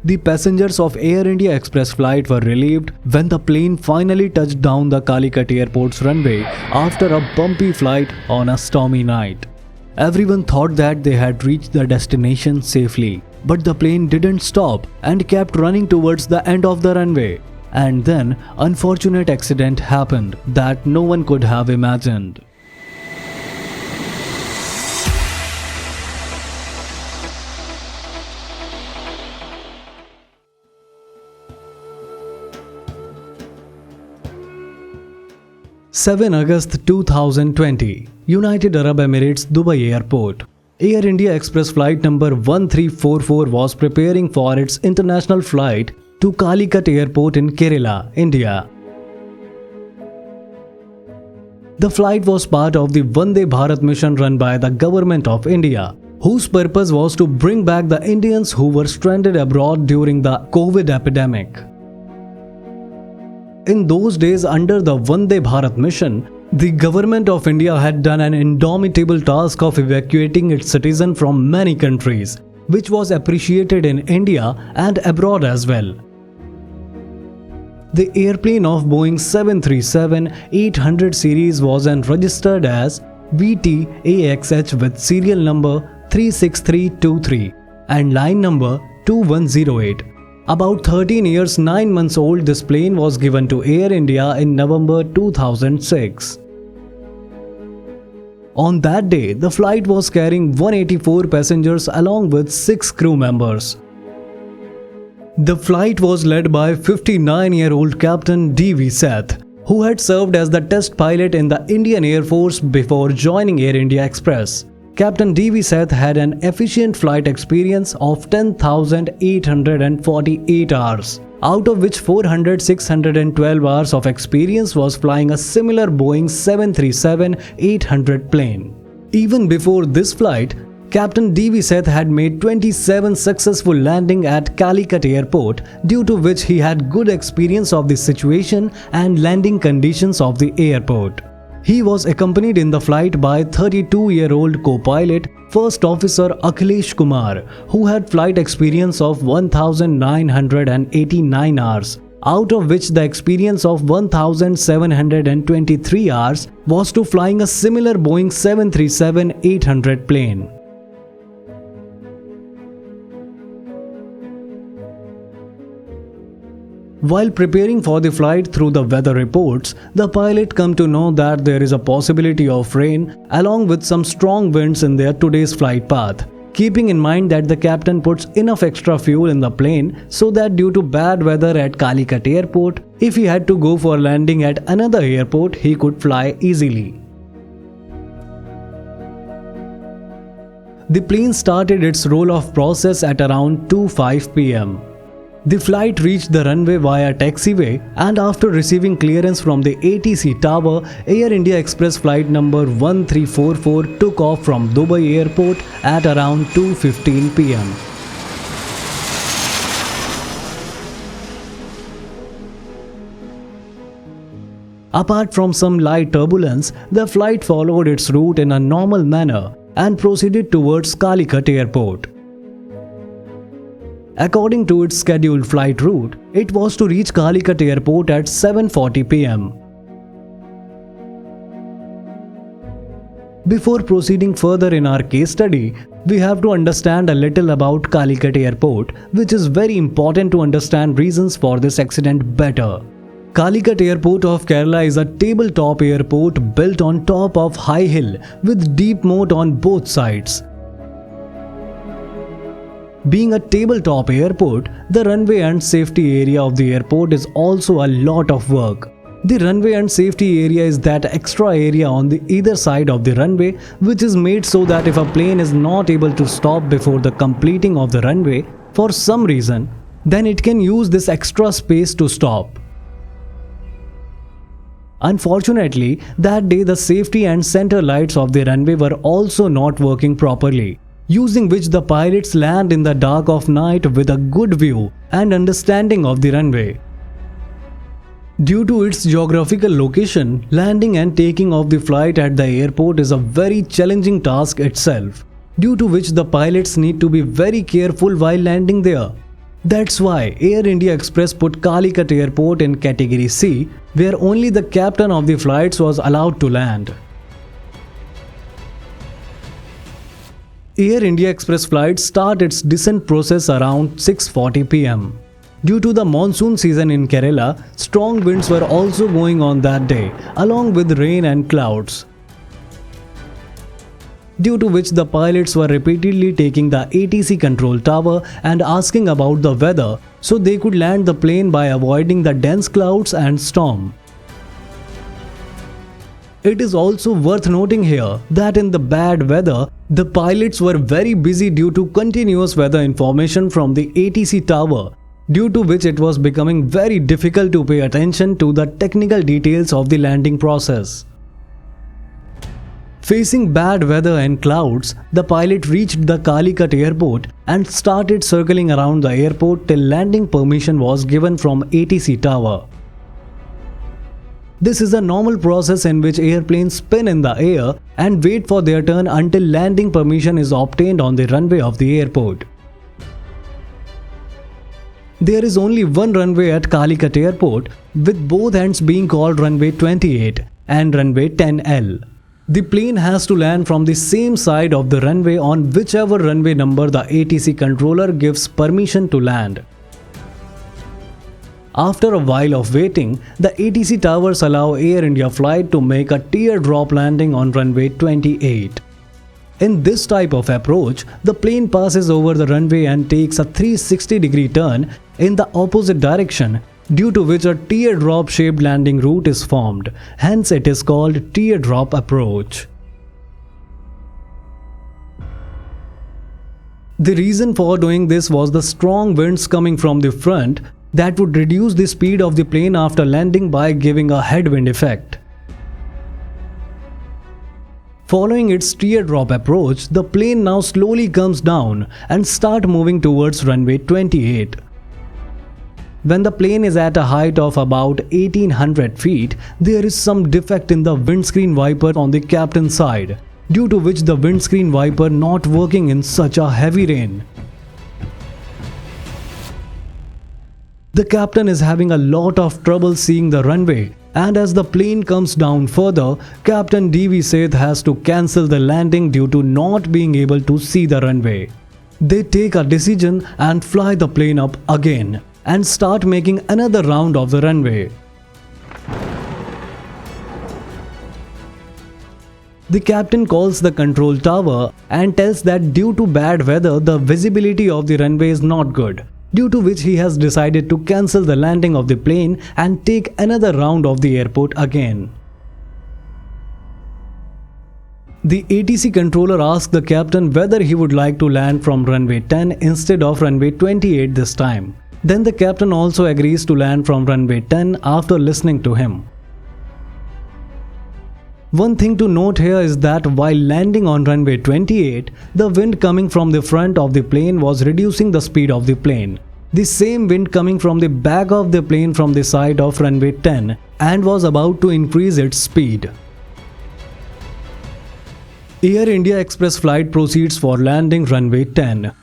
The passengers of Air India Express flight were relieved when the plane finally touched down the Calicut airport's runway after a bumpy flight on a stormy night. Everyone thought that they had reached the destination safely, but the plane didn't stop and kept running towards the end of the runway. And then, unfortunate accident happened that no one could have imagined. August 7, 2020, United Arab Emirates Dubai Airport. Air India Express flight number 1344 was preparing for its international flight to Calicut Airport in Kerala, India. The flight was part of the Vande Bharat Mission run by the Government of India, whose purpose was to bring back the Indians who were stranded abroad during the COVID epidemic. In those days, under the Vande Bharat Mission, the Government of India had done an indomitable task of evacuating its citizens from many countries, which was appreciated in India and abroad as well. The airplane of Boeing 737-800 series was registered as VTAXH with serial number 36323 and line number 2108. About 13 years 9 months old, this plane was given to Air India in November 2006. On that day, the flight was carrying 184 passengers along with 6 crew members. The flight was led by 59-year-old Captain D.V. Seth, who had served as the test pilot in the Indian Air Force before joining Air India Express. Captain D.V. Seth had an efficient flight experience of 10,848 hours, out of which 612 hours of experience was flying a similar Boeing 737-800 plane. Even before this flight, Captain D.V. Seth had made 27 successful landings at Calicut Airport, due to which he had good experience of the situation and landing conditions of the airport. He was accompanied in the flight by 32-year-old co-pilot First Officer Akhilesh Kumar, who had flight experience of 1,989 hours, out of which the experience of 1,723 hours was to flying a similar Boeing 737-800 plane. While preparing for the flight through the weather reports, the pilot come to know that there is a possibility of rain along with some strong winds in their today's flight path. Keeping in mind that the captain puts enough extra fuel in the plane so that due to bad weather at Calicut Airport, if he had to go for landing at another airport, he could fly easily. The plane started its roll-off process at around 2:05 p.m. The flight reached the runway via taxiway, and after receiving clearance from the ATC tower, Air India Express flight number 1344 took off from Dubai Airport at around 2:15 p.m. Apart from some light turbulence, the flight followed its route in a normal manner and proceeded towards Calicut Airport. According to its scheduled flight route, it was to reach Calicut Airport at 7:40 p.m. Before proceeding further in our case study, we have to understand a little about Calicut Airport, which is very important to understand reasons for this accident better. Calicut Airport of Kerala is a tabletop airport built on top of high hill with deep moat on both sides. Being a tabletop airport, the runway and safety area of the airport is also a lot of work. The runway and safety area is that extra area on the either side of the runway, which is made so that if a plane is not able to stop before the completing of the runway for some reason, then it can use this extra space to stop. Unfortunately, that day the safety and center lights of the runway were also not working properly, using which the pilots land in the dark of night with a good view and understanding of the runway. Due to its geographical location, landing and taking off the flight at the airport is a very challenging task itself, due to which the pilots need to be very careful while landing there. That's why Air India Express put Calicut Airport in Category C, where only the captain of the flights was allowed to land. Air India Express flight start its descent process around 6:40 p.m. Due to the monsoon season in Kerala, strong winds were also going on that day, along with rain and clouds, due to which the pilots were repeatedly taking the ATC control tower and asking about the weather so they could land the plane by avoiding the dense clouds and storm. It is also worth noting here that in the bad weather, the pilots were very busy due to continuous weather information from the ATC tower, due to which it was becoming very difficult to pay attention to the technical details of the landing process. Facing bad weather and clouds, the pilot reached the Calicut airport and started circling around the airport till landing permission was given from ATC tower. This is a normal process in which airplanes spin in the air and wait for their turn until landing permission is obtained on the runway of the airport. There is only one runway at Calicut airport, with both ends being called runway 28 and runway 10L. The plane has to land from the same side of the runway on whichever runway number the ATC controller gives permission to land. After a while of waiting, the ATC towers allow Air India flight to make a teardrop landing on runway 28. In this type of approach, the plane passes over the runway and takes a 360-degree turn in the opposite direction, due to which a teardrop-shaped landing route is formed. Hence, it is called teardrop approach. The reason for doing this was the strong winds coming from the front that would reduce the speed of the plane after landing by giving a headwind effect. Following its teardrop approach, the plane now slowly comes down and start moving towards runway 28. When the plane is at a height of about 1800 feet, there is some defect in the windscreen wiper on the captain's side, due to which the windscreen wiper not working in such a heavy rain. The captain is having a lot of trouble seeing the runway, and as the plane comes down further, Captain D.V. Seth has to cancel the landing due to not being able to see the runway. They take a decision and fly the plane up again and start making another round of the runway. The captain calls the control tower and tells that due to bad weather, the visibility of the runway is not good, due to which he has decided to cancel the landing of the plane and take another round of the airport again. The ATC controller asks the captain whether he would like to land from runway 10 instead of runway 28 this time. Then the captain also agrees to land from runway 10 after listening to him. One thing to note here is that while landing on runway 28, the wind coming from the front of the plane was reducing the speed of the plane. The same wind coming from the back of the plane from the side of runway 10 and was about to increase its speed. Air India Express flight proceeds for landing runway 10.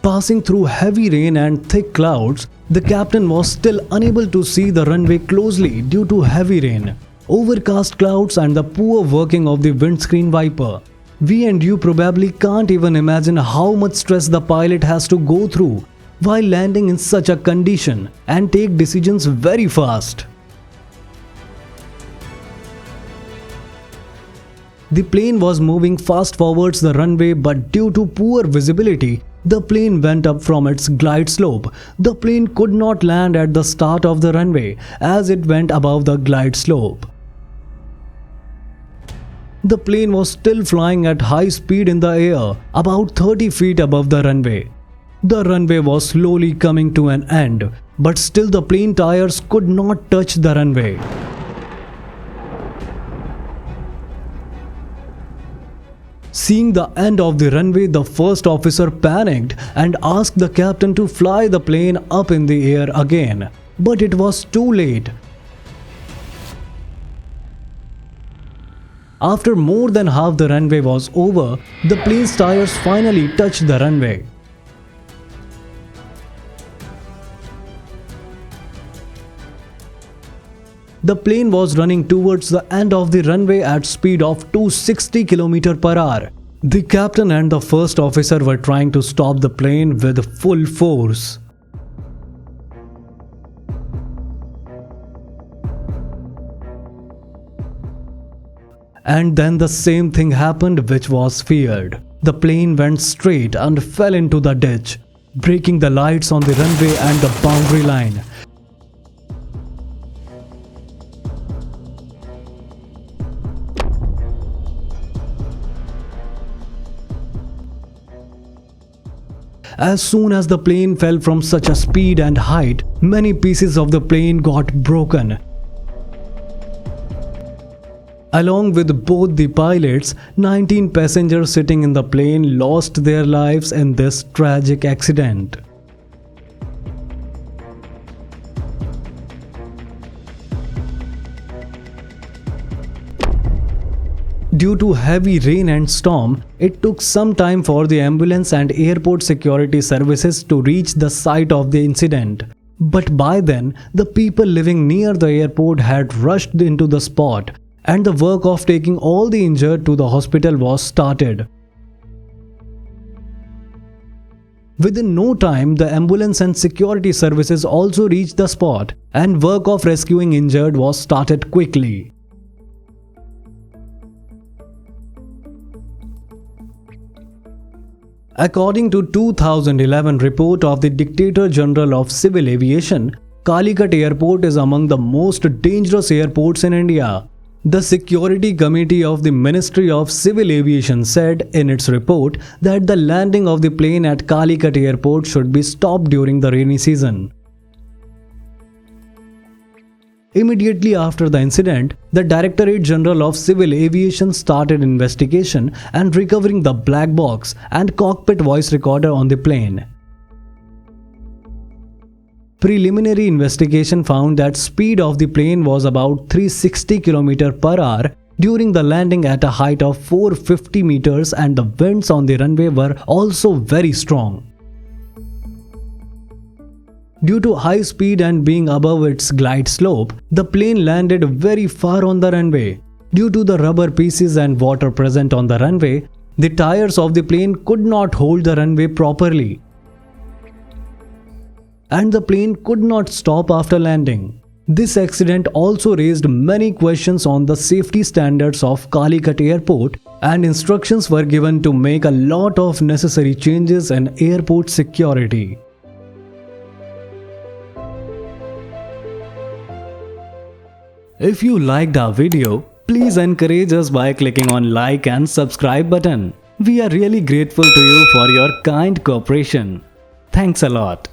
Passing through heavy rain and thick clouds, the captain was still unable to see the runway closely due to heavy rain, overcast clouds and the poor working of the windscreen wiper. We and you probably can't even imagine how much stress the pilot has to go through while landing in such a condition and take decisions very fast. The plane was moving fast towards the runway, but due to poor visibility, the plane went up from its glide slope. The plane could not land at the start of the runway as it went above the glide slope. The plane was still flying at high speed in the air, about 30 feet above the runway. The runway was slowly coming to an end, but still the plane tires could not touch the runway. Seeing the end of the runway, the first officer panicked and asked the captain to fly the plane up in the air again, but it was too late. After more than half the runway was over, the plane's tires finally touched the runway. The plane was running towards the end of the runway at speed of 260 km per hour. The captain and the first officer were trying to stop the plane with full force. And then the same thing happened which was feared. The plane went straight and fell into the ditch, breaking the lights on the runway and the boundary line. As soon as the plane fell from such a speed and height, many pieces of the plane got broken. Along with both the pilots, 19 passengers sitting in the plane lost their lives in this tragic accident. Due to heavy rain and storm, it took some time for the ambulance and airport security services to reach the site of the incident. But by then, the people living near the airport had rushed into the spot, and the work of taking all the injured to the hospital was started. Within no time, the ambulance and security services also reached the spot, and work of rescuing injured was started quickly. According to 2011 report of the Dictator General of Civil Aviation, Calicut Airport is among the most dangerous airports in India. The Security Committee of the Ministry of Civil Aviation said in its report that the landing of the plane at Calicut Airport should be stopped during the rainy season. Immediately after the incident, the Directorate General of Civil Aviation started investigation and recovering the black box and cockpit voice recorder on the plane. Preliminary investigation found that speed of the plane was about 360 km per hour during the landing at a height of 450 meters, and the winds on the runway were also very strong. Due to high speed and being above its glide slope, the plane landed very far on the runway. Due to the rubber pieces and water present on the runway, the tires of the plane could not hold the runway properly, and the plane could not stop after landing. This accident also raised many questions on the safety standards of Calicut Airport, and instructions were given to make a lot of necessary changes in airport security. If you liked our video, please encourage us by clicking on like and subscribe button. We are really grateful to you for your kind cooperation. Thanks a lot.